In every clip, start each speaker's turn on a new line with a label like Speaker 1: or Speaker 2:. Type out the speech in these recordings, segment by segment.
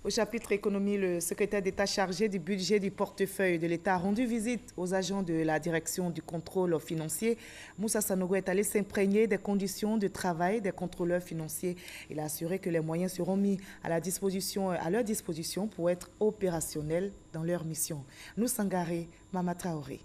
Speaker 1: Au chapitre économie, le secrétaire d'État chargé du budget du portefeuille de l'État a rendu visite aux agents de la direction du contrôle financier. Moussa Sanogo est allé s'imprégner des conditions de travail des contrôleurs financiers. Il a assuré que les moyens seront mis à leur disposition pour être opérationnels dans leur mission. Nous Sangaré, Mama Traoré.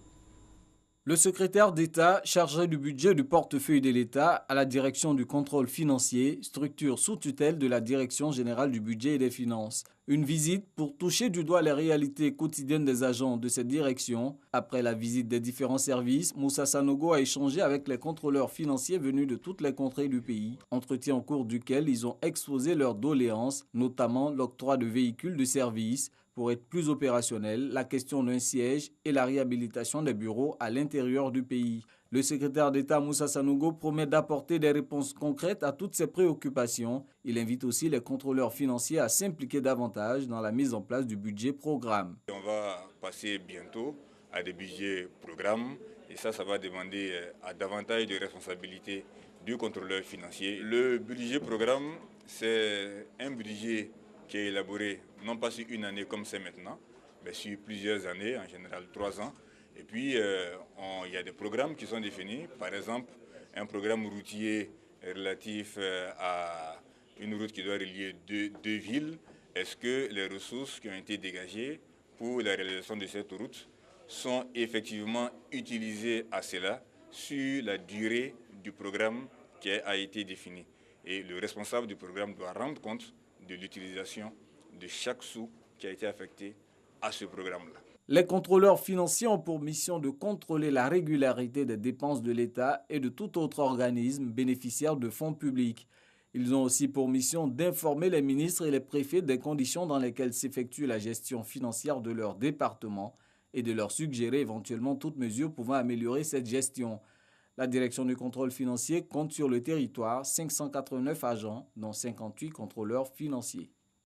Speaker 2: Le secrétaire d'État chargé du budget du portefeuille de l'État à la direction du contrôle financier, structure sous tutelle de la Direction générale du budget et des finances. Une visite pour toucher du doigt les réalités quotidiennes des agents de cette direction. Après la visite des différents services, Moussa Sanogo a échangé avec les contrôleurs financiers venus de toutes les contrées du pays. Entretien au cours duquel ils ont exposé leurs doléances, notamment l'octroi de véhicules de service, pour être plus opérationnel, la question d'un siège et la réhabilitation des bureaux à l'intérieur du pays. Le secrétaire d'État Moussa Sanogo promet d'apporter des réponses concrètes à toutes ces préoccupations. Il invite aussi les contrôleurs financiers à s'impliquer davantage dans la mise en place du budget programme.
Speaker 3: On va passer bientôt à des budgets programmes et ça va demander à davantage de responsabilités du contrôleur financier. Le budget programme, c'est un budget qui est élaboré non pas sur une année comme c'est maintenant, mais sur plusieurs années, en général 3 ans. Et puis, il y a des programmes qui sont définis. Par exemple, un programme routier relatif à une route qui doit relier deux villes. Est-ce que les ressources qui ont été dégagées pour la réalisation de cette route sont effectivement utilisées à cela sur la durée du programme qui a été défini? Et le responsable du programme doit rendre compte de l'utilisation de chaque sou qui a été affecté à ce programme-là.
Speaker 2: Les contrôleurs financiers ont pour mission de contrôler la régularité des dépenses de l'État et de tout autre organisme bénéficiaire de fonds publics. Ils ont aussi pour mission d'informer les ministres et les préfets des conditions dans lesquelles s'effectue la gestion financière de leur département et de leur suggérer éventuellement toute mesure pouvant améliorer cette gestion. La direction du contrôle financier compte sur le territoire 589 agents, dont 58 contrôleurs financiers.